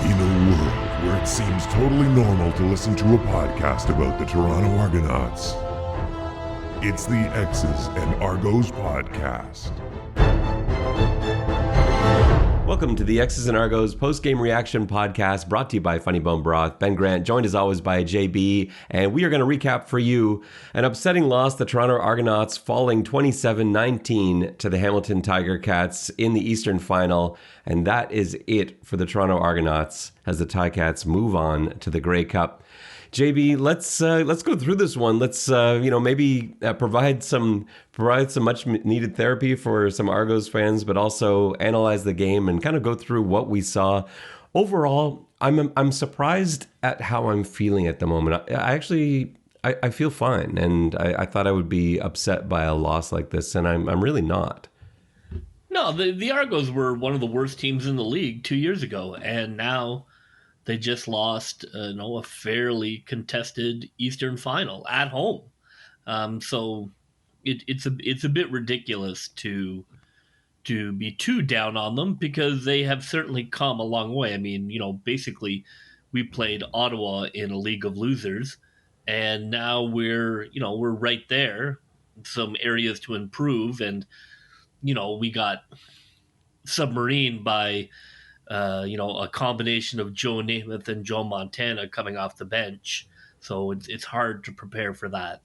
In a world where it seems totally normal to listen to a podcast about the Toronto Argonauts, it's the X's and Argos podcast. Welcome to the X's and Argos post-game reaction podcast brought to you by Funny Bone Broth. Ben Grant, joined as always by JB, and we are going to recap for you an upsetting loss, the Toronto Argonauts falling 27-19 to the Hamilton Tiger Cats in the Eastern Final, and that is it for the Toronto Argonauts as the Ticats move on to the Grey Cup. JB, let's go through this one. Let's maybe provide some much needed therapy for some Argos fans, but also analyze the game and kind of go through what we saw. Overall, I'm surprised at how I'm feeling at the moment. I feel fine, and I thought I would be upset by a loss like this, and I'm really not. No, the Argos were one of the worst teams in the league 2 years ago, and now they just lost, a fairly contested Eastern Final at home. So it's a bit ridiculous to be too down on them because they have certainly come a long way. I mean, basically we played Ottawa in a league of losers, and now we're right there. Some areas to improve, and we got submarined by a combination of Joe Namath and Joe Montana coming off the bench. So it's hard to prepare for that.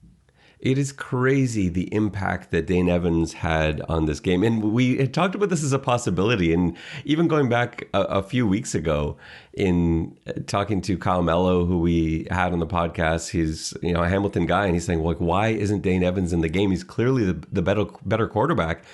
It is crazy the impact that Dane Evans had on this game. And we had talked about this as a possibility. And even going back a few weeks ago in talking to Kyle Mello, who we had on the podcast, he's a Hamilton guy. And he's saying, well, why isn't Dane Evans in the game? He's clearly the better quarterback.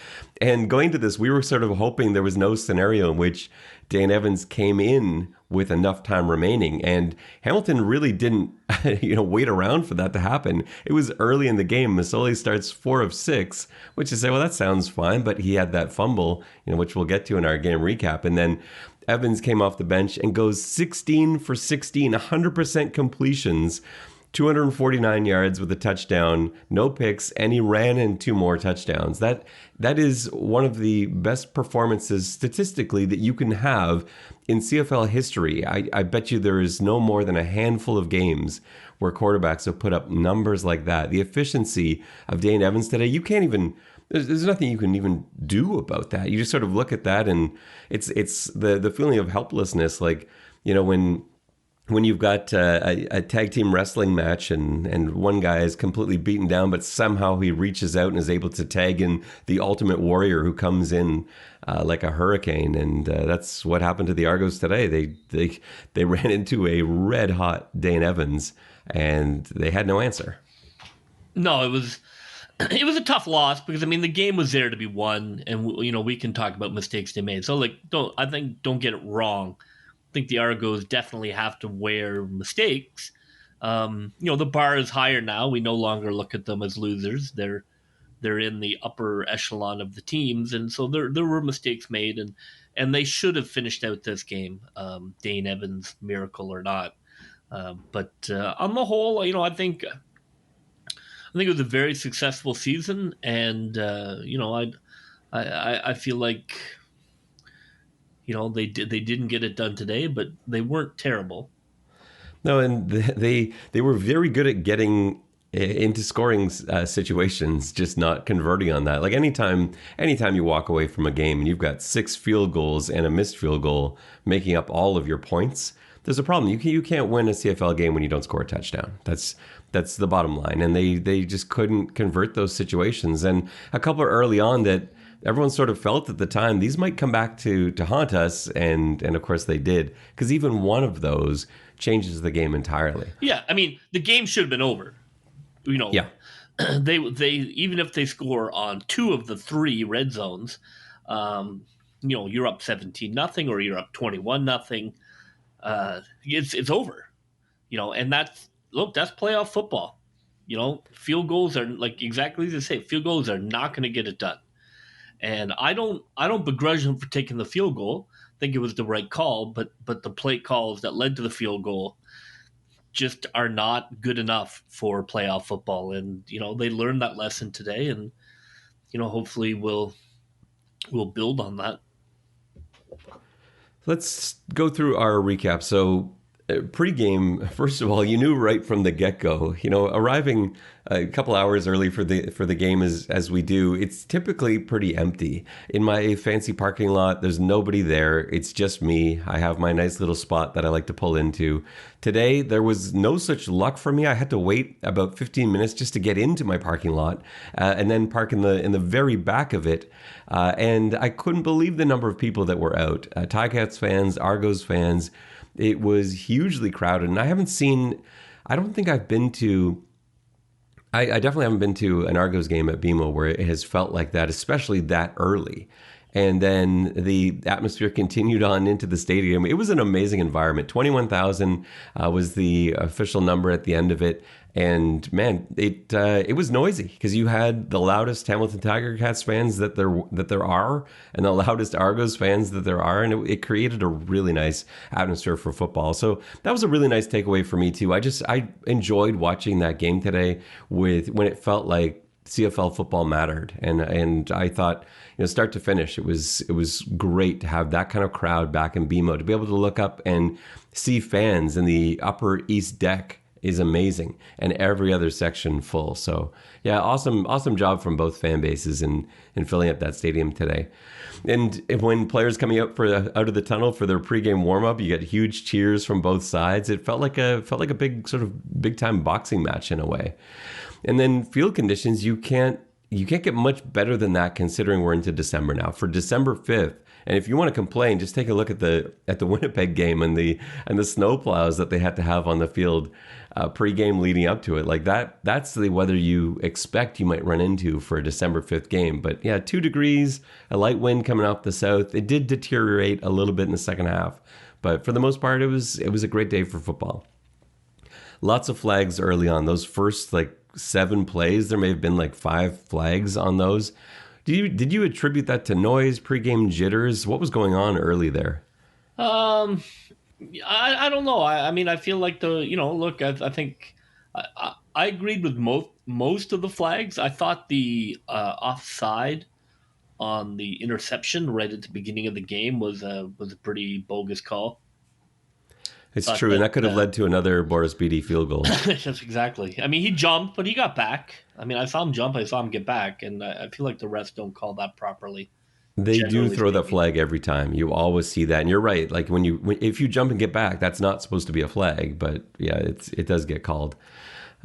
And going to this, we were sort of hoping there was no scenario in which Dane Evans came in with enough time remaining. And Hamilton really didn't, wait around for that to happen. It was early in the game. Masoli starts 4 of 6, which you say, well, that sounds fine. But he had that fumble, which we'll get to in our game recap. And then Evans came off the bench and goes 16 for 16, 100% completions, 249 yards with a touchdown, no picks, and he ran in 2 more touchdowns. That is one of the best performances statistically that you can have in CFL history. I bet you there is no more than a handful of games where quarterbacks have put up numbers like that. The efficiency of Dane Evans today, you can't even... There's nothing you can even do about that. You just sort of look at that, and it's the feeling of helplessness, like, when you've got a tag team wrestling match and one guy is completely beaten down, but somehow he reaches out and is able to tag in the ultimate warrior who comes in like a hurricane. And that's what happened to the Argos today. They ran into a red hot Dane Evans, and they had no answer. No, it was a tough loss because the game was there to be won, and we can talk about mistakes they made. So don't get it wrong. I think the Argos definitely have to wear mistakes. The bar is higher now. We no longer look at them as losers. They're in the upper echelon of the teams, and so there were mistakes made, and they should have finished out this game. Dane Evans, miracle or not, but on the whole, I think it was a very successful season, and I feel like. They didn't get it done today, but they weren't terrible. No, and they were very good at getting into scoring situations, just not converting on that. Like anytime you walk away from a game and you've got 6 field goals and a missed field goal making up all of your points, there's a problem. You can't win a CFL game when you don't score a touchdown. That's the bottom line. And they just couldn't convert those situations. And a couple early on that everyone sort of felt at the time, these might come back to haunt us, and of course they did, because even one of those changes the game entirely. Yeah, the game should have been over. Yeah. They even if they score on 2 of the 3 red zones, you're up 17-0 or you're up 21-0. It's over. And that's playoff football. Field goals are exactly as I say. Field goals are not going to get it done. And I don't begrudge him for taking the field goal. I think it was the right call, but the play calls that led to the field goal just are not good enough for playoff football. And they learned that lesson today, and hopefully we'll build on that. Let's go through our recap. So, pre-game, first of all, you knew right from the get-go. Arriving a couple hours early for the game as we do, it's typically pretty empty. In my fancy parking lot, there's nobody there. It's just me. I have my nice little spot that I like to pull into. Today, there was no such luck for me. I had to wait about 15 minutes just to get into my parking lot, and then park in the very back of it. And I couldn't believe the number of people that were out. Ticats fans, Argos fans. It was hugely crowded, and I don't think I've been to. I definitely haven't been to an Argos game at BMO where it has felt like that, especially that early. And then the atmosphere continued on into the stadium. It was an amazing environment. 21,000 was the official number at the end of it. And man, it was noisy because you had the loudest Hamilton Tiger Cats fans that there are, and the loudest Argos fans that there are, and it created a really nice atmosphere for football. So that was a really nice takeaway for me too. I enjoyed watching that game today when it felt like CFL football mattered, and I thought, start to finish, it was great to have that kind of crowd back in BMO, to be able to look up and see fans in the upper east deck is amazing, and every other section full. So yeah, awesome job from both fan bases in filling up that stadium today. And when players coming out out of the tunnel for their pregame warm up, you get huge cheers from both sides. It felt like a big time boxing match in a way. And then field conditions, you can't get much better than that, considering we're into December now. For December 5th, and if you want to complain, just take a look at the Winnipeg game and the snow plows that they had to have on the field pre-game leading up to it. Like that's the weather you expect you might run into for a December 5th game. But yeah, 2 degrees, a light wind coming off the south. It did deteriorate a little bit in the second half, but for the most part, it was a great day for football. Lots of flags early on. Those first 7 plays, there may have been 5 flags on those. Did you attribute that to noise, pregame jitters? What was going on early there? I don't know. I mean, I feel like I think I agreed with most of the flags. I thought the offside on the interception right at the beginning of the game was a pretty bogus call. It's true, and that could have led to another Boris Bede field goal. Yes, exactly. I mean, he jumped, but he got back. I mean, I saw him jump, I saw him get back, and I feel like the refs don't call that properly. They do throw that flag every time. You always see that, and you're right. Like if you jump and get back, that's not supposed to be a flag, but yeah, it does get called.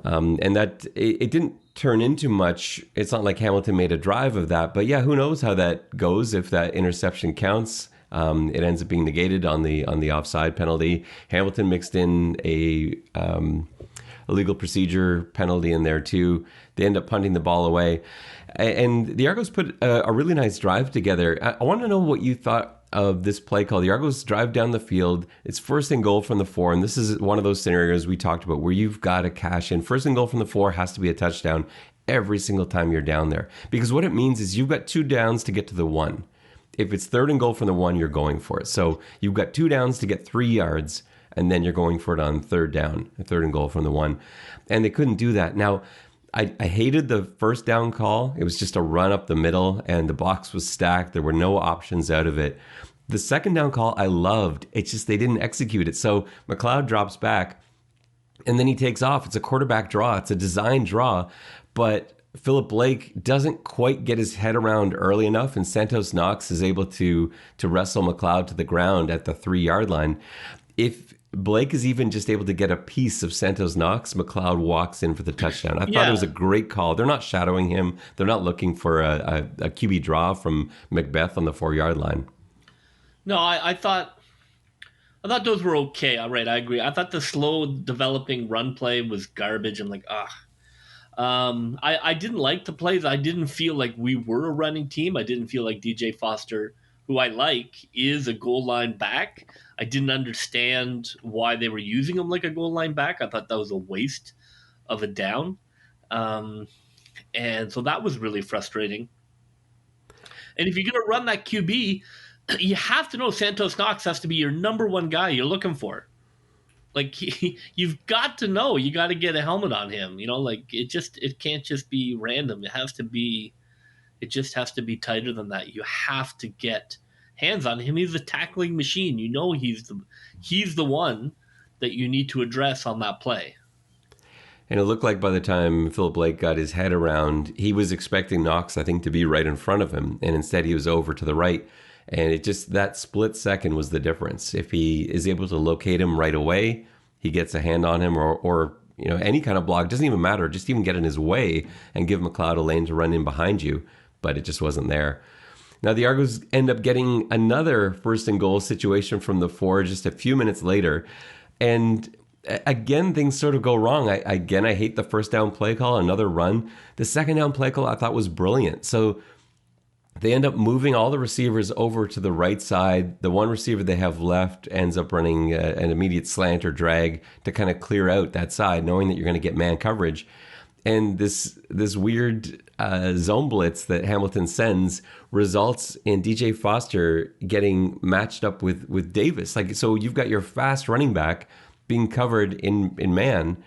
And that it didn't turn into much. It's not like Hamilton made a drive of that, but yeah, who knows how that goes if that interception counts. It ends up being negated on the offside penalty. Hamilton mixed in a legal procedure penalty in there too. They end up punting the ball away. And the Argos put a really nice drive together. I want to know what you thought of this play call. The Argos drive down the field. It's first and goal from the 4. And this is one of those scenarios we talked about where you've got to cash in. First and goal from the 4 has to be a touchdown every single time you're down there. Because what it means is you've got 2 downs to get to the 1. If it's third and goal from the 1, you're going for it. So you've got 2 downs to get 3 yards, and then you're going for it on third and goal from the 1. And they couldn't do that. Now, I hated the first down call. It was just a run up the middle, and the box was stacked. There were no options out of it. The second down call I loved. It's just they didn't execute it. So McLeod drops back, and then he takes off. It's a quarterback draw. It's a design draw, but Philip Blake doesn't quite get his head around early enough, and Santos Knox is able to wrestle McLeod to the ground at the 3-yard line. If Blake is even just able to get a piece of Santos Knox, McLeod walks in for the touchdown. I thought it was a great call. They're not shadowing him. They're not looking for a QB draw from Macbeth on the 4-yard line. No, I thought those were okay. All right, I agree. I thought the slow developing run play was garbage. I'm like, I didn't like the plays. I didn't feel like we were a running team. I didn't feel like DJ Foster, who I like, is a goal line back. I didn't understand why they were using him like a goal line back. I thought that was a waste of a down. And so that was really frustrating. And if you're going to run that QB, you have to know Santos Knox has to be your number 1 guy you're looking for. Like, you've got to know. You got to get a helmet on him. It can't just be random. It just has to be tighter than that. You have to get hands on him. He's a tackling machine. You know he's the one that you need to address on that play. And it looked like by the time Philip Blake got his head around, he was expecting Knox, I think, to be right in front of him. And instead he was over to the right. And it just, that split second was the difference. If he is able to locate him right away, he gets a hand on him, or any kind of block, doesn't even matter. Just even get in his way and give McLeod a lane to run in behind you. But it just wasn't there. Now the Argos end up getting another first and goal situation from the 4 just a few minutes later. And again, things sort of go wrong. I hate the first down play call, another run. The second down play call I thought was brilliant. So they end up moving all the receivers over to the right side. The one receiver they have left ends up running an immediate slant or drag to kind of clear out that side, knowing that you're going to get man coverage. And this weird zone blitz that Hamilton sends results in DJ Foster getting matched up with Davis. So you've got your fast running back being covered in man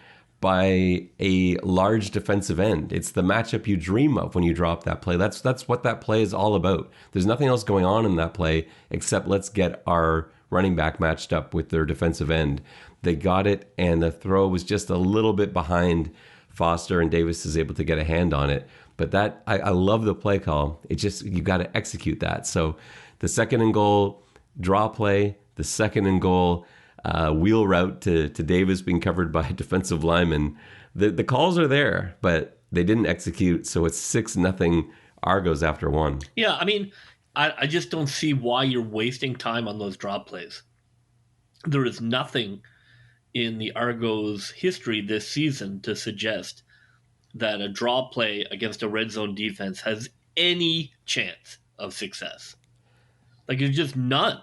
by a large defensive end. It's the matchup you dream of when you drop that play. That's what that play is all about. There's nothing else going on in that play except let's get our running back matched up with their defensive end. They got it, and the throw was just a little bit behind Foster, and Davis is able to get a hand on it. But that I love the play call. It just, you got to execute that. So the second and goal draw play, the second and goal wheel route to Davis being covered by a defensive lineman. The calls are there, but they didn't execute. So it's 6-0 Argos after 1. Yeah, I mean, I just don't see why you're wasting time on those drop plays. There is nothing in the Argos history this season to suggest that a draw play against a red zone defense has any chance of success. It's just none.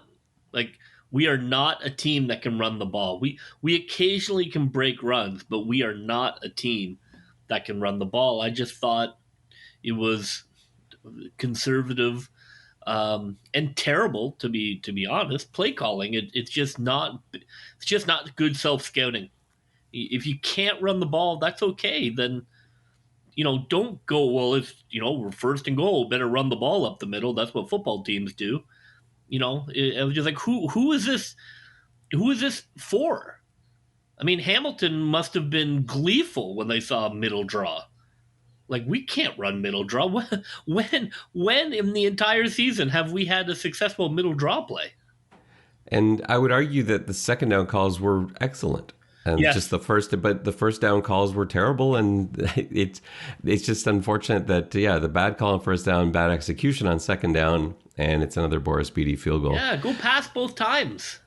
We are not a team that can run the ball. We occasionally can break runs, but we are not a team that can run the ball. I just thought it was conservative and terrible, to be honest. Play calling, it's just not good self-scouting. If you can't run the ball, that's okay. Then don't go, well, if we're first and goal, better run the ball up the middle. That's what football teams do. It was just like, who is this? Who is this for? I mean, Hamilton must have been gleeful when they saw middle draw. We can't run middle draw. When in the entire season have we had a successful middle draw play? And I would argue that the second down calls were excellent. And yes. Just the first down calls were terrible, and it's just unfortunate that the bad call on first down, bad execution on second down, and it's another Boris Bede field goal. Yeah, go past both times.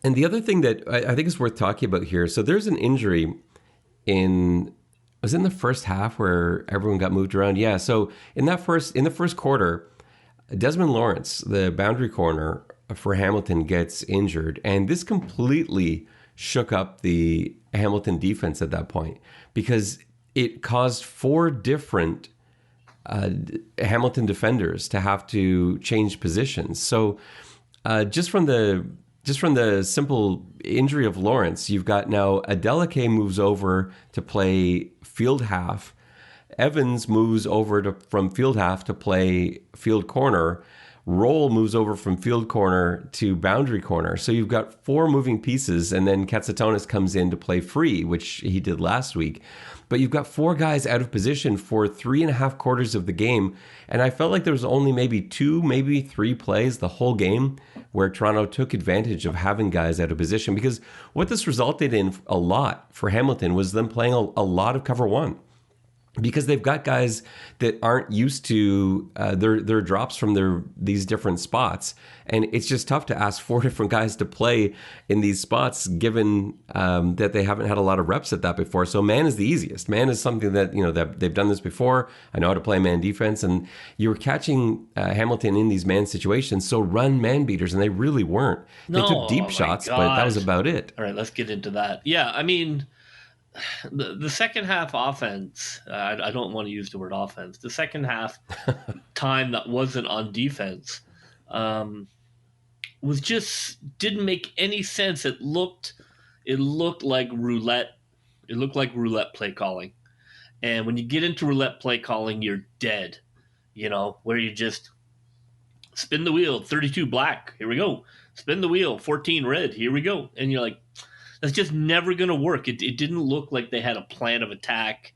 And the other thing that I think is worth talking about here, so there's an injury was in the first half where everyone got moved around. Yeah, so in the first quarter, Desmond Lawrence, the boundary corner for Hamilton, gets injured, and this completely shook up the Hamilton defense at that point because it caused 4 different Hamilton defenders to have to change positions. So just from the simple injury of Lawrence, you've got now Adeleke moves over to play field half. Evans moves over from field half to play field corner. Roll moves over from field corner to boundary corner. So you've got 4 moving pieces, and then Katsatonis comes in to play free, which he did last week. But you've got 4 guys out of position for 3.5 quarters of the game. And I felt like there was only maybe 2, maybe 3 plays the whole game where Toronto took advantage of having guys out of position. Because what this resulted in a lot for Hamilton was them playing a lot of cover 1. Because they've got guys that aren't used to their drops from these different spots. And it's just tough to ask 4 different guys to play in these spots given that they haven't had a lot of reps at that before. So man is the easiest. Man is something that, that they've done this before. I know how to play man defense. And you're catching Hamilton in these man situations. So run man beaters. And they really weren't. They took deep shots, but that was about it. All right, let's get into that. Yeah, I mean, the second half offense, I don't want to use the word offense, the second half time that wasn't on defense was just didn't make any sense. It looked like roulette. It looked like roulette play calling. And when you get into roulette play calling, you're dead. Where you just spin the wheel, 32 black, here we go. Spin the wheel, 14 red, here we go. And you're like, that's just never going to work. It didn't look like they had a plan of attack.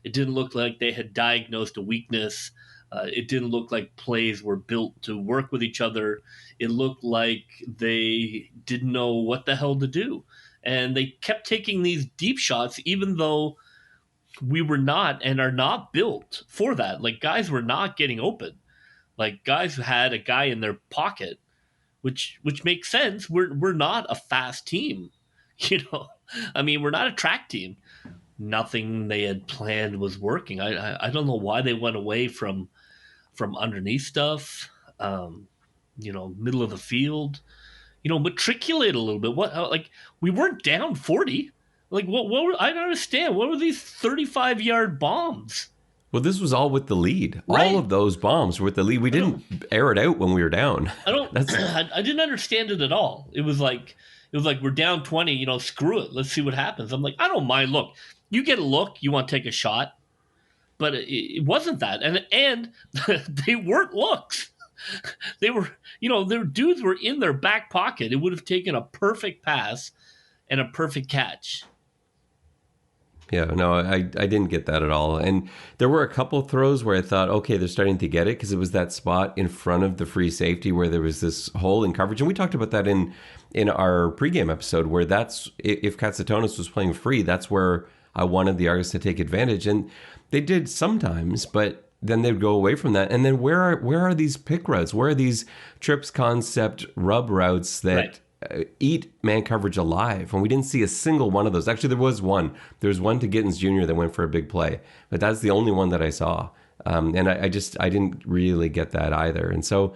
It didn't look like they had diagnosed a weakness. It didn't look like plays were built to work with each other. It looked like they didn't know what the hell to do. And they kept taking these deep shots, even though we were not and are not built for that. Like, guys were not getting open. Like, guys had a guy in their pocket, which makes sense. We're not a fast team, you know. I mean, we're not a track team. Nothing they had planned was working. I don't know why they went away from underneath stuff. Middle of the field. Matriculate a little bit. Like, we weren't down 40. Like, I don't understand. What were these 35-yard bombs? Well, this was all with the lead. Right. All of those bombs were with the lead. We didn't air it out when we were down. I didn't understand it at all. It was like we're down 20, screw it. Let's see what happens. I'm like, I don't mind. Look, you get a look, you want to take a shot. But it wasn't that. And they weren't looks. They were, their dudes were in their back pocket. It would have taken a perfect pass and a perfect catch. Yeah, no, I didn't get that at all. And there were a couple throws where I thought, okay, they're starting to get it, because it was that spot in front of the free safety where there was this hole in coverage. And we talked about that in our pregame episode, where that's, if Katsatonis was playing free, that's where I wanted the Argos to take advantage. And they did sometimes, but then they'd go away from that. And then where are these pick routes? Where are these trips concept rub routes that... Right. Eat man coverage alive, and we didn't see a single one of those. Actually, there was one. There was one to Gittins Jr. that went for a big play, but that's the only one that I saw. And I didn't really get that either. And so,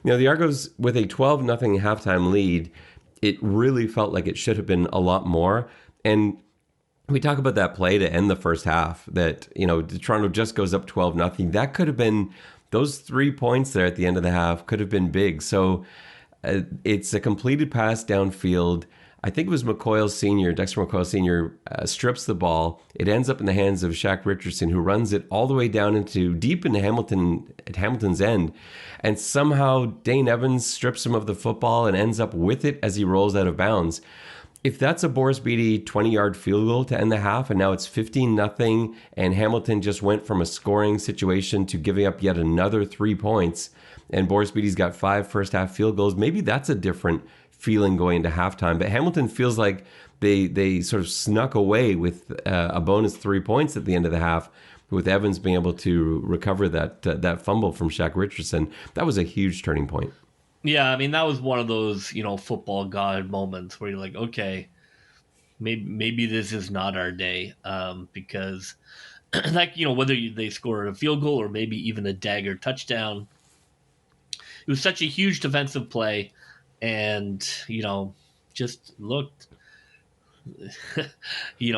the Argos with a 12-0 halftime lead, it really felt like it should have been a lot more. And we talk about that play to end the first half that, Toronto just goes up 12-0. That could have been, those 3 points there at the end of the half could have been big. So it's a completed pass downfield. I think it was Dexter McCoyle Sr. Strips the ball. It ends up in the hands of Shaq Richardson, who runs it all the way down deep into Hamilton's end. And somehow Dane Evans strips him of the football and ends up with it as he rolls out of bounds. If that's a Boris Bede 20-yard field goal to end the half, and now it's 15-0, and Hamilton just went from a scoring situation to giving up yet another 3 points, and Boris Bede's got 5 first-half field goals, maybe that's a different feeling going into halftime. But Hamilton feels like they sort of snuck away with a bonus 3 points at the end of the half, with Evans being able to recover that fumble from Shaq Richardson. That was a huge turning point. Yeah, I mean, that was one of those, football god moments where you're like, okay, maybe this is not our day, because, whether they score a field goal or maybe even a dagger touchdown, it was such a huge defensive play, and, just looked, he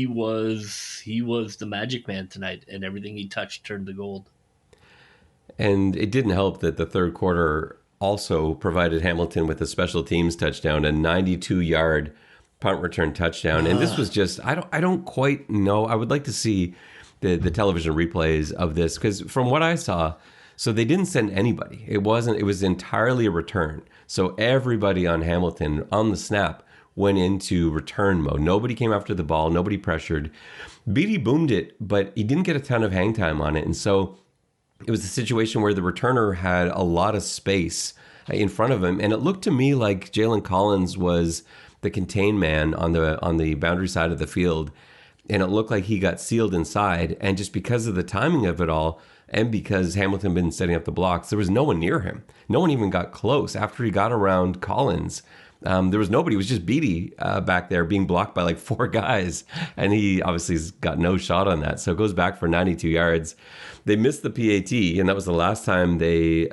was the magic man tonight, and everything he touched turned to gold. And it didn't help that the third quarter also provided Hamilton with a special teams touchdown, a 92-yard punt return touchdown. And this was just, I don't quite know. I would like to see the television replays of this, because from what I saw, so they didn't send anybody. It was entirely a return. So everybody on Hamilton on the snap went into return mode. Nobody came after the ball. Nobody pressured. Bede boomed it, but he didn't get a ton of hang time on it. And so it was a situation where the returner had a lot of space in front of him. And it looked to me like Jalen Collins was the contain man on the boundary side of the field. And it looked like he got sealed inside. And just because of the timing of it all, and because Hamilton had been setting up the blocks, there was no one near him. No one even got close. After he got around Collins, there was nobody. It was just Bede back there being blocked by like 4 guys. And he obviously has got no shot on that. So it goes back for 92 yards. They missed the PAT, and that was the last time they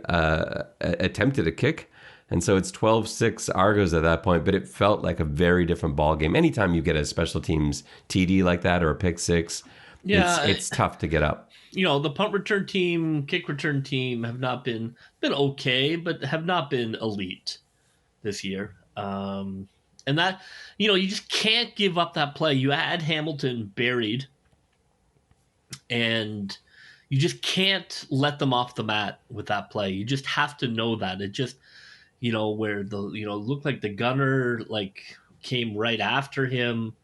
attempted a kick. And so it's 12-6 Argos at that point, but it felt like a very different ball game. Anytime you get a special teams TD like that or a pick six, it's tough to get up. The punt return team, kick return team have not been okay, but have not been elite this year. And that, you just can't give up that play. You had Hamilton buried, and you just can't let them off the mat with that play. You just have to know that. It just, where looked like the gunner like came right after him,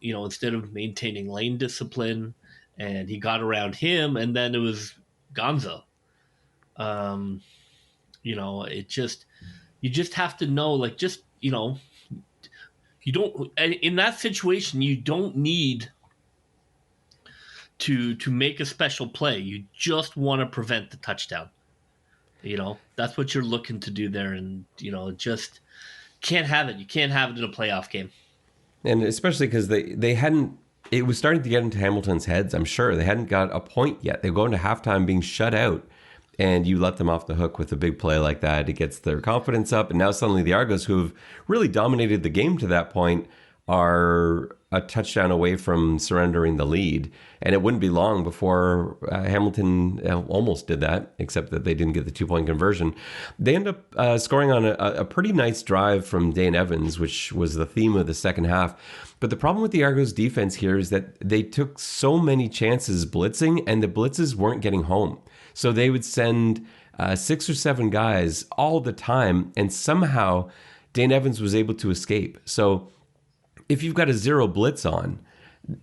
instead of maintaining lane discipline, and he got around him, and then it was Gonzo. It just, you just have to know, like, just, you don't, in that situation, you don't need to make a special play. You just want to prevent the touchdown. That's what you're looking to do there. And, just can't have it. You can't have it in a playoff game. And especially because they hadn't, it was starting to get into Hamilton's heads, I'm sure. They hadn't got a point yet. They go into halftime being shut out, and you let them off the hook with a big play like that. It gets their confidence up, and now suddenly the Argos, who have really dominated the game to that point, are a touchdown away from surrendering the lead. And it wouldn't be long before Hamilton almost did that, except that they didn't get the 2-point conversion. They end up scoring on a pretty nice drive from Dane Evans, which was the theme of the second half. But the problem with the Argos defense here is that they took so many chances blitzing, and the blitzes weren't getting home. So they would send 6 or 7 guys all the time, and somehow Dane Evans was able to escape. So if you've got a 0 blitz on,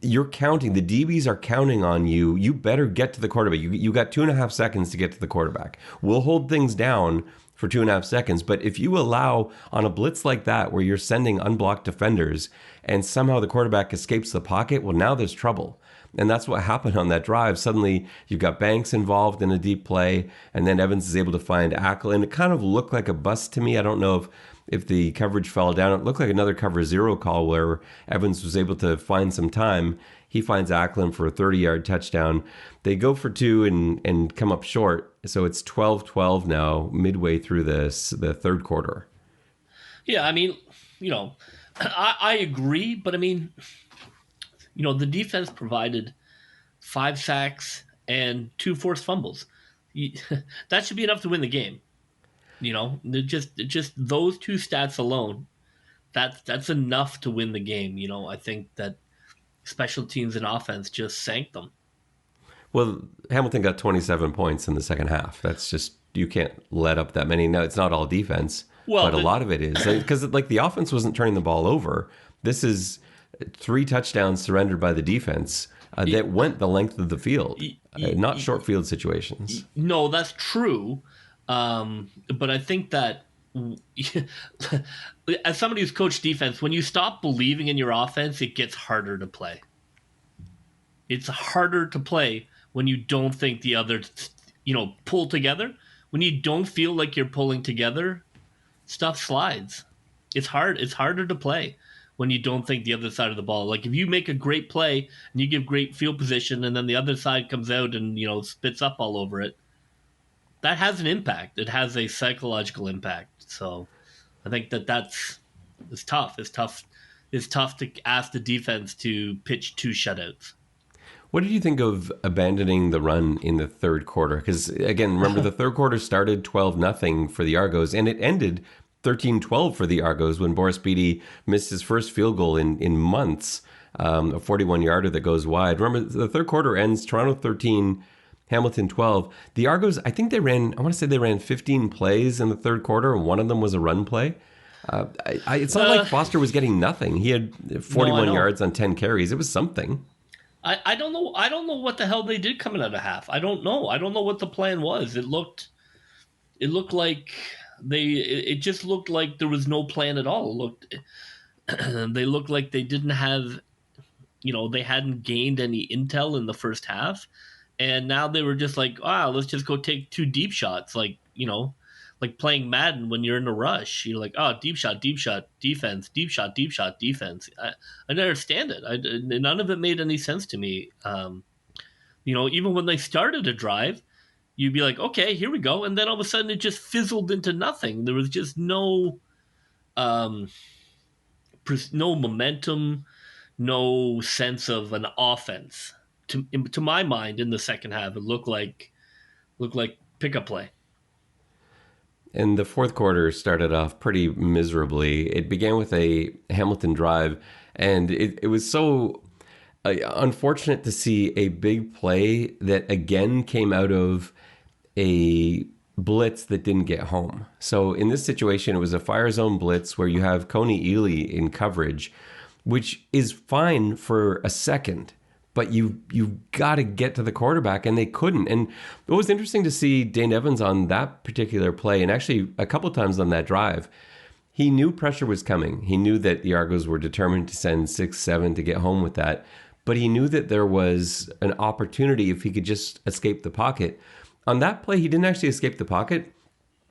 you're counting, the DBs are counting on you. You better get to the quarterback. You got 2.5 seconds to get to the quarterback. We'll hold things down for 2.5 seconds. But if you allow on a blitz like that, where you're sending unblocked defenders and somehow the quarterback escapes the pocket, well, now there's trouble. And that's what happened on that drive. Suddenly, you've got Banks involved in a deep play, and then Evans is able to find Ackle. And it kind of looked like a bust to me. I don't know if the coverage fell down. It looked like another cover 0 call where Evans was able to find some time. He finds Ackland for a 30-yard touchdown. They go for 2 and come up short. So it's 12-12 now, midway through the third quarter. Yeah, I mean, I agree, but I mean, the defense provided 5 sacks and 2 forced fumbles. That should be enough to win the game. Just those 2 stats alone, that's enough to win the game. I think that special teams and offense just sank them. Well, Hamilton got 27 points in the second half. That's just, you can't let up that many. No, it's not all defense, but a lot of it is. Because the offense wasn't turning the ball over. This is 3 touchdowns surrendered by the defense that went the length of the field, not short field situations. No, that's true. But I think that as somebody who's coached defense, when you stop believing in your offense, it gets harder to play. It's harder to play when you don't think the others, pull together. When you don't feel like you're pulling together, stuff slides. It's hard. It's harder to play when you don't think the other side of the ball. Like if you make a great play and you give great field position, and then the other side comes out and spits up all over it, that has an impact. It has a psychological impact. So I think it's tough. It's tough to ask the defense to pitch 2 shutouts. What did you think of abandoning the run in the third quarter? Because, again, remember the third quarter started 12-0 for the Argos, and it ended 13-12 for the Argos when Boris Bede missed his first field goal in months, a 41-yarder that goes wide. Remember, the third quarter ends Toronto 13, Hamilton 12. The Argos, I think they ran 15 plays in the third quarter, and one of them was a run play. It's not like Foster was getting nothing. He had 41 yards on 10 carries. It was something. I don't know. I don't know what the hell they did coming out of half. I don't know. I don't know what the plan was. It looked like it just looked like there was no plan at all. They looked like they didn't have, they hadn't gained any intel in the first half. And now they were just like, let's just go take 2 deep shots. Like playing Madden when you're in a rush. You're like, deep shot, defense, deep shot, defense. I didn't understand it. None of it made any sense to me. Even when they started a drive, you'd be like, okay, here we go. And then all of a sudden it just fizzled into nothing. There was just no momentum, no sense of an offense. To my mind, in the second half, it looked like pickup play. And the fourth quarter started off pretty miserably. It began with a Hamilton drive, and it was so unfortunate to see a big play that again came out of a blitz that didn't get home. So in this situation, it was a fire zone blitz where you have Coney Ely in coverage, which is fine for a second, but you've got to get to the quarterback, and they couldn't. And it was interesting to see Dane Evans on that particular play, and actually a couple times on that drive. He knew pressure was coming. He knew that the Argos were determined to send 6-7 to get home with that, but he knew that there was an opportunity if he could just escape the pocket. On that play, he didn't actually escape the pocket.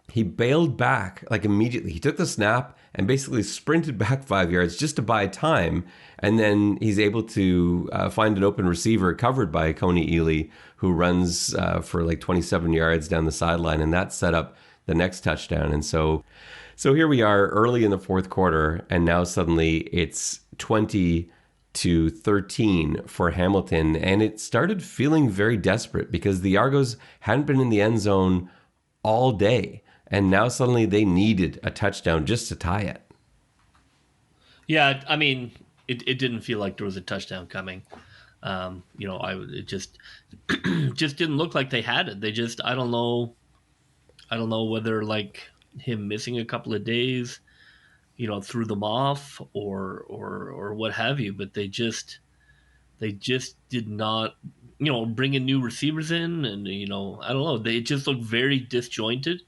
He bailed back like immediately. He took the snap and basically sprinted back 5 yards just to buy time. And then he's able to find an open receiver covered by Coney Ely, who runs for like 27 yards down the sideline. And that set up the next touchdown. And so here we are early in the fourth quarter. And now suddenly it's 20-13 for Hamilton. And it started feeling very desperate because the Argos hadn't been in the end zone all day. And now suddenly they needed a touchdown just to tie it. Yeah, I mean, it didn't feel like there was a touchdown coming. It just just didn't look like they had it. They just, I don't know whether like him missing a couple of days, threw them off or what have you. But they just did not, bring in new receivers in, and I don't know. They just looked very disjointed.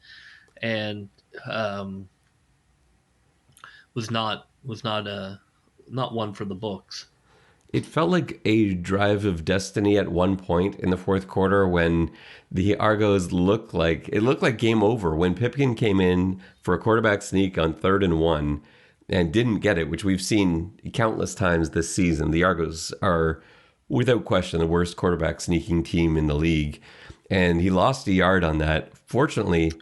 And was not one for the books. It felt like a drive of destiny at one point in the fourth quarter when the Argos looked like game over when Pipkin came in for a quarterback sneak on 3rd and 1 and didn't get it, which we've seen countless times this season. The Argos are without question the worst quarterback sneaking team in the league, and he lost a yard on that. Fortunately,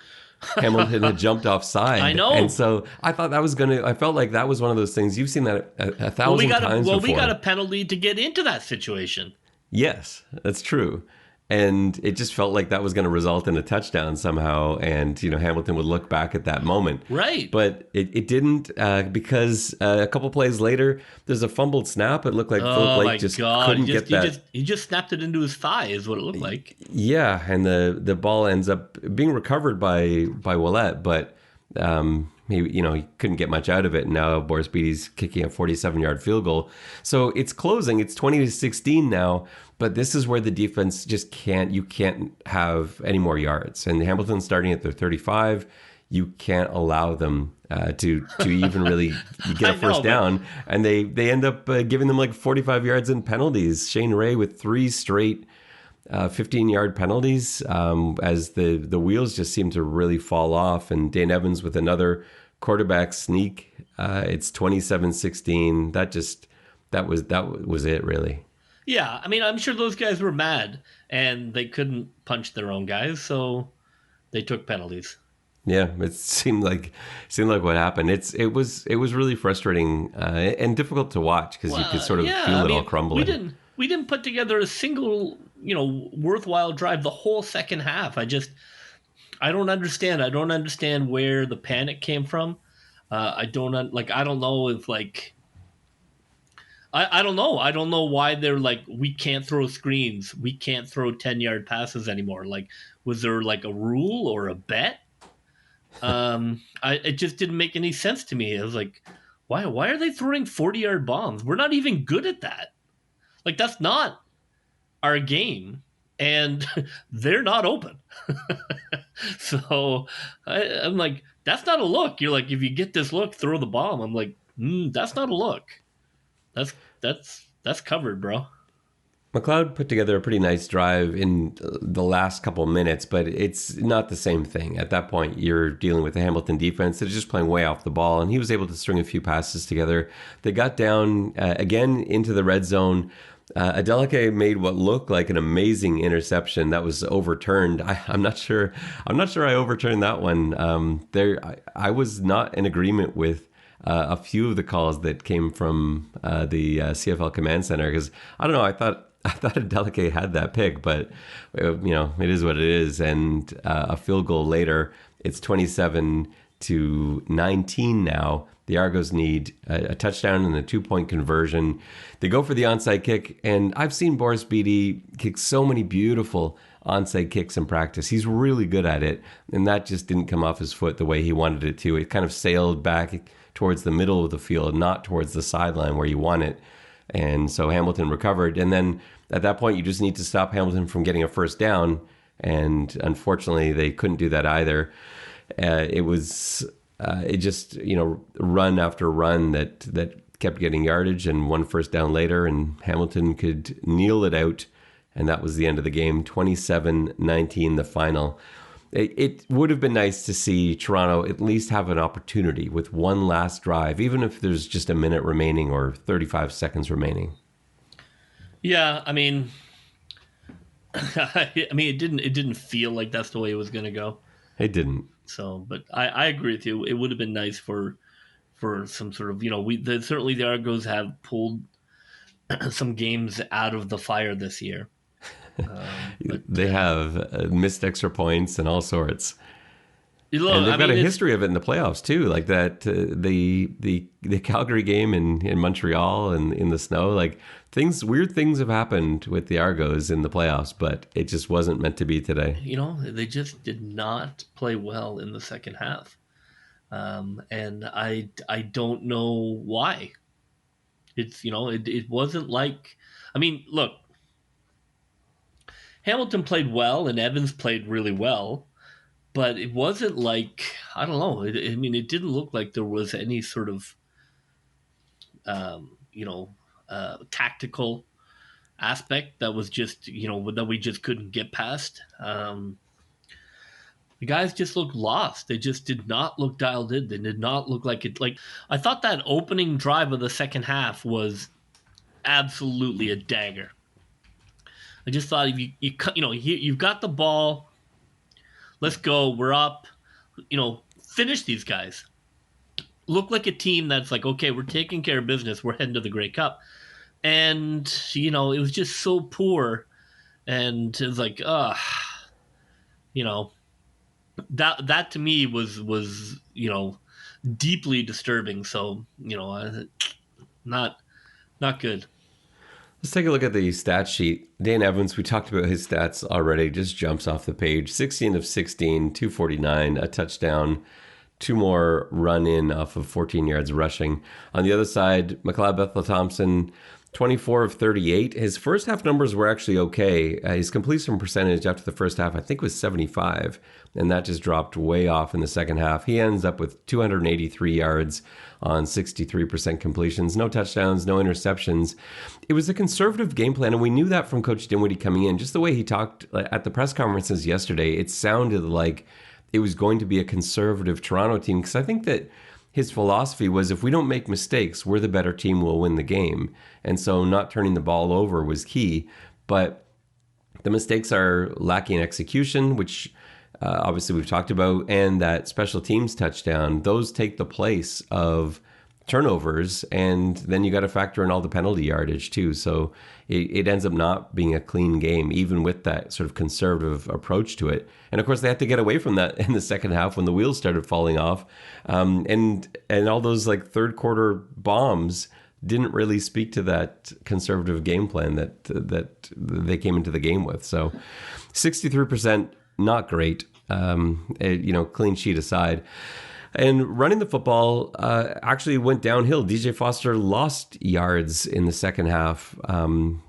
Hamilton had jumped offside. I know. And so I thought I felt like that was one of those things. You've seen that a thousand times before. We got a penalty to get into that situation. Yes, that's true. And it just felt like that was going to result in a touchdown somehow. And, Hamilton would look back at that moment. Right. But it didn't because a couple plays later, there's a fumbled snap. It looked like Philip Blake just couldn't get that. He just snapped it into his thigh is what it looked like. Yeah, and the ball ends up being recovered by Ouellette, but he couldn't get much out of it. And now Boris Bede's kicking a 47-yard field goal. So it's closing. It's 20-16 now. But this is where the defense just can't have any more yards. And Hamilton's starting at their 35. You can't allow them to even really get a first down. And they end up giving them like 45 yards in penalties. Shane Ray with 3 straight 15-yard penalties as the wheels just seem to really fall off. And Dane Evans with another quarterback sneak. It's 27-16. That was it, really. Yeah, I mean, I'm sure those guys were mad and they couldn't punch their own guys, so they took penalties. Yeah, it seemed like what happened. It was really frustrating and difficult to watch because you could sort of feel it all crumbling. We didn't put together a single worthwhile drive the whole second half. I don't understand. I don't understand where the panic came from. I don't know if I don't know. I don't know why they're like, we can't throw screens. We can't throw 10-yard passes anymore. Like, was there like a rule or a bet? It just didn't make any sense to me. I was like, why are they throwing 40-yard bombs? We're not even good at that. Like, that's not our game. And they're not open. So I'm like, that's not a look. You're like, if you get this look, throw the bomb. I'm like, that's not a look. That's covered, bro. McLeod put together a pretty nice drive in the last couple of minutes, but it's not the same thing. At that point, you're dealing with the Hamilton defense that is just playing way off the ball, and he was able to string a few passes together. They got down again into the red zone. Adeleke made what looked like an amazing interception that was overturned. I'm not sure I overturned that one. I was not in agreement with a few of the calls that came from the CFL Command Center because I don't know. I thought Adeleke had that pick, but it is what it is. And a field goal later, it's 27-10. to 19 now. The Argos need a touchdown and a 2-point conversion. They go for the onside kick, and I've seen Boris Bede kick so many beautiful onside kicks in practice. He's really good at it, and that just didn't come off his foot the way he wanted it to. It kind of sailed back towards the middle of the field, not towards the sideline where you want it. And so Hamilton recovered. And then at that point, you just need to stop Hamilton from getting a first down. And unfortunately, they couldn't do that either. It just, run after run that kept getting yardage, and one first down later, and Hamilton could kneel it out. And that was the end of the game, 27-19, the final. It would have been nice to see Toronto at least have an opportunity with one last drive, even if there's just a minute remaining or 35 seconds remaining. Yeah, I mean, it didn't feel like that's the way it was going to go. It didn't. So, but I agree with you. It would have been nice for some sort of, certainly the Argos have pulled some games out of the fire this year. But they have missed extra points and all sorts. And they've got a history of it in the playoffs too, like that the Calgary game in Montreal and in the snow. Like weird things have happened with the Argos in the playoffs, but it just wasn't meant to be today. They just did not play well in the second half, and I don't know why. It's it wasn't like, look, Hamilton played well and Evans played really well. But it wasn't like, I don't know. It didn't look like there was any sort of, tactical aspect that was just, that we just couldn't get past. The guys just looked lost. They just did not look dialed in. They did not look like it. Like, I thought that opening drive of the second half was absolutely a dagger. I just thought if you've got the ball. Let's go. We're up. Finish these guys. Look like a team that's like, okay, we're taking care of business. We're heading to the Grey Cup. And, it was just so poor. And it was like, that to me was deeply disturbing. So, not good. Let's take a look at the stat sheet. Dane Evans, we talked about his stats already, just jumps off the page. 16 of 16, 249, a touchdown, 2 more run in off of 14 yards rushing. On the other side, McLeod Bethel-Thompson, 24 of 38. His first half numbers were actually okay. His completion percentage after the first half, I think, was 75, and that just dropped way off in the second half. He ends up with 283 yards on 63% completions, no touchdowns, no interceptions. It was a conservative game plan, and we knew that from Coach Dinwiddie coming in. Just the way he talked at the press conferences yesterday, it sounded like it was going to be a conservative Toronto team, because I think that his philosophy was, if we don't make mistakes, we're the better team, we'll win the game. And so not turning the ball over was key. But the mistakes are lacking execution, which obviously we've talked about, and that special teams touchdown. Those take the place of turnovers, and then you got to factor in all the penalty yardage too. So it ends up not being a clean game, even with that sort of conservative approach to it. And of course, they had to get away from that in the second half when the wheels started falling off, and all those like third quarter bombs didn't really speak to that conservative game plan that they came into the game with. So 63%, not great. Clean sheet aside. And running the football actually went downhill. DJ Foster lost yards in the second half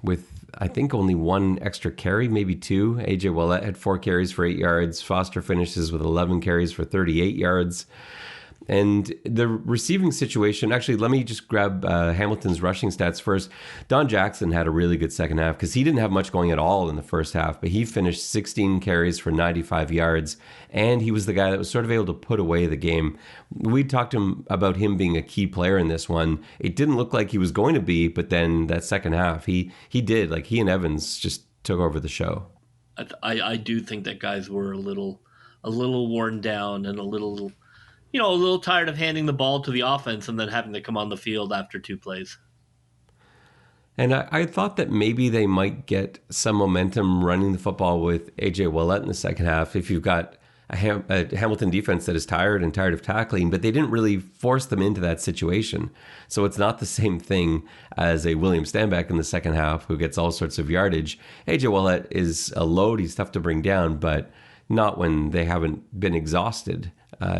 with, I think, only 1 extra carry, maybe 2. AJ Ouellette had 4 carries for 8 yards. Foster finishes with 11 carries for 38 yards. And the receiving situation, actually, let me just grab Hamilton's rushing stats first. Don Jackson had a really good second half because he didn't have much going at all in the first half, but he finished 16 carries for 95 yards, and he was the guy that was sort of able to put away the game. We talked to him about him being a key player in this one. It didn't look like he was going to be, but then that second half, he did. Like, he and Evans just took over the show. I do think that guys were a little worn down and a little tired of handing the ball to the offense and then having to come on the field after 2 plays. And I thought that maybe they might get some momentum running the football with AJ Ouellette in the second half. If you've got a Hamilton defense that is tired of tackling, but they didn't really force them into that situation. So it's not the same thing as a William Stanback in the second half who gets all sorts of yardage. AJ Ouellette is a load. He's tough to bring down, but not when they haven't been exhausted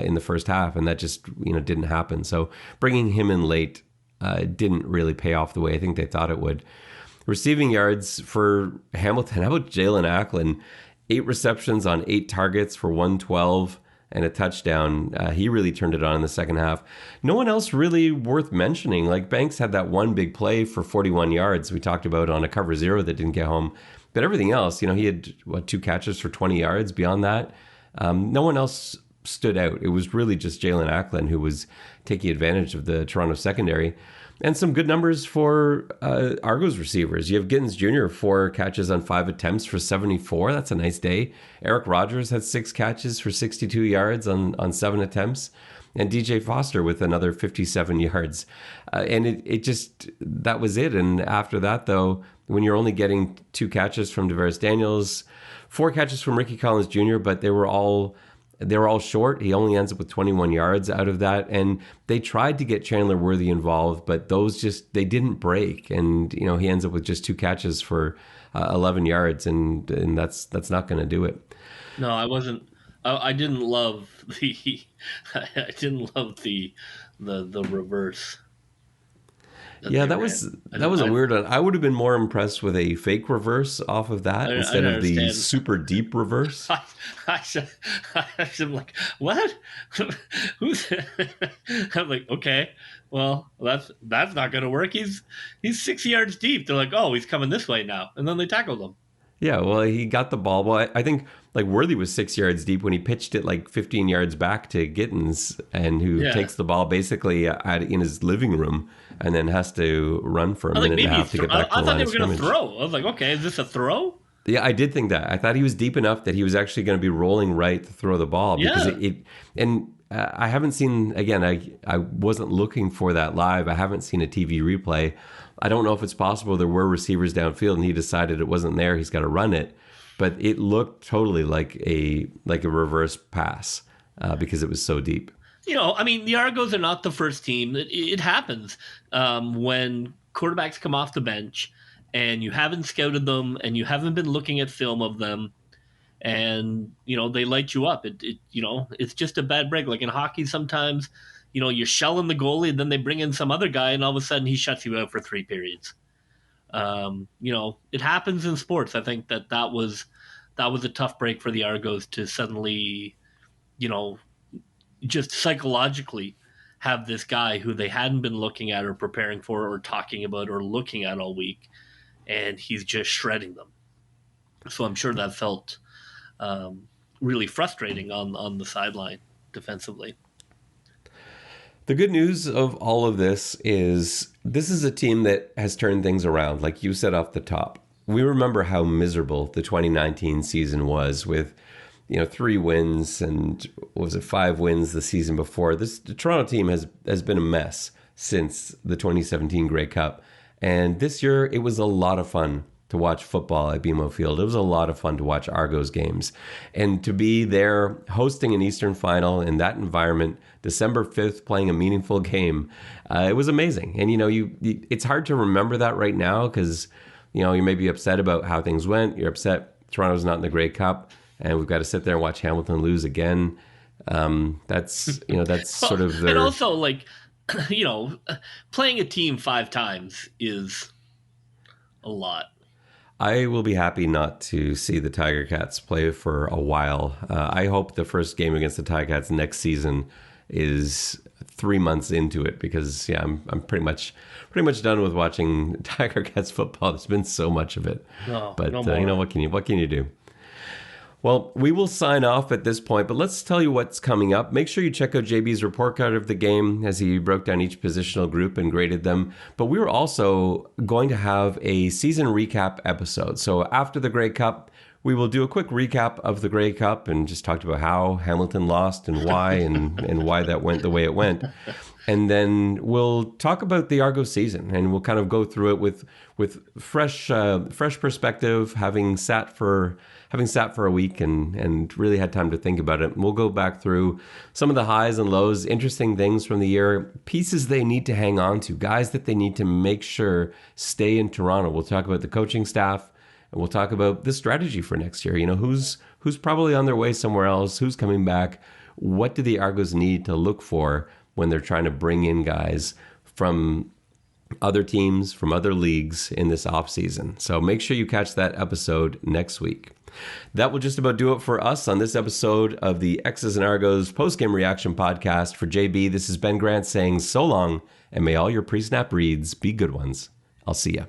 in the first half, and that just didn't happen. So bringing him in late didn't really pay off the way I think they thought it would. Receiving yards for Hamilton, how about Jalen Acklin? 8 receptions on 8 targets for 112 and a touchdown. He really turned it on in the second half. No one else really worth mentioning. Like Banks had that one big play for 41 yards we talked about on a cover 0 that didn't get home. But everything else, he had 2 catches for 20 yards. Beyond that, no one else stood out. It was really just Jalen Acklin who was taking advantage of the Toronto secondary. And some good numbers for Argos receivers. You have Gittins Jr., 4 catches on 5 attempts for 74. That's a nice day. Eric Rogers had 6 catches for 62 yards on 7 attempts. And DJ Foster with another 57 yards. And it just, that was it. And after that, though, when you're only getting 2 catches from Devaris Daniels, 4 catches from Ricky Collins Jr., but they were all short. He only ends up with 21 yards out of that. And they tried to get Chandler Worthy involved, but those they didn't break. And, he ends up with just 2 catches for 11 yards. And that's not going to do it. No, I wasn't. I didn't love the. I didn't love the reverse. That was a weird one. I would have been more impressed with a fake reverse off of that instead of the super deep reverse. I'm like, what? Who's? I'm like, okay, well, that's not going to work. He's 6 yards deep. They're like, oh, he's coming this way now, and then they tackled him. Yeah, well, he got the ball. Well, I think like Worthy was 6 yards deep when he pitched it like 15 yards back to Gittins, and who takes the ball basically in his living room and then has to run for a minute and a half to get back to the line of scrimmage. I thought they were going to throw. I was like, okay, is this a throw? Yeah, I did think that. I thought he was deep enough that he was actually going to be rolling right to throw the ball. Because I haven't seen, again, I wasn't looking for that live. I haven't seen a TV replay. I don't know if it's possible there were receivers downfield and he decided it wasn't there. He's got to run it. But it looked totally like a reverse pass because it was so deep. The Argos are not the first team. It happens when quarterbacks come off the bench and you haven't scouted them and you haven't been looking at film of them, and they light you up. It's just a bad break. Like in hockey, sometimes you're shelling the goalie, and then they bring in some other guy, and all of a sudden he shuts you out for 3 periods. It happens in sports. I think that was a tough break for the Argos to suddenly, just psychologically have this guy who they hadn't been looking at or preparing for or talking about or looking at all week, and he's just shredding them. So I'm sure that felt really frustrating on the sideline defensively. The good news of all of this is a team that has turned things around. Like you said off the top, we remember how miserable the 2019 season was with, 3 wins and 5 wins the season before. The Toronto team has been a mess since the 2017 Grey Cup. And this year it was a lot of fun to watch football at BMO Field. It was a lot of fun to watch Argos games. And to be there hosting an Eastern final in that environment, December 5th, playing a meaningful game, it was amazing. And, it's hard to remember that right now because, you may be upset about how things went. You're upset Toronto's not in the Grey Cup, and we've got to sit there and watch Hamilton lose again. That's sort of their... And also, playing a team 5 times is a lot. I will be happy not to see the Tiger Cats play for a while. I hope the first game against the Tiger Cats next season is 3 months into it because I'm pretty much done with watching Tiger Cats football. There's been so much of it. No, but no what can you do? Well, we will sign off at this point, but let's tell you what's coming up. Make sure you check out JB's report card of the game as he broke down each positional group and graded them. But we were also going to have a season recap episode. So after the Grey Cup, we will do a quick recap of the Grey Cup and just talked about how Hamilton lost and why and why that went the way it went. And then we'll talk about the Argos season, and we'll kind of go through it with fresh perspective, having sat for a week and really had time to think about it. We'll go back through some of the highs and lows, interesting things from the year, pieces they need to hang on to, guys that they need to make sure stay in Toronto. We'll talk about the coaching staff, and we'll talk about the strategy for next year. You know, who's probably on their way somewhere else, who's coming back, what do the Argos need to look for when they're trying to bring in guys from other teams, from other leagues in this offseason. So make sure you catch that episode next week. That will just about do it for us on this episode of the X's and Argos post-game reaction podcast. For JB, this is Ben Grant saying so long, and may all your pre-snap reads be good ones. I'll see ya.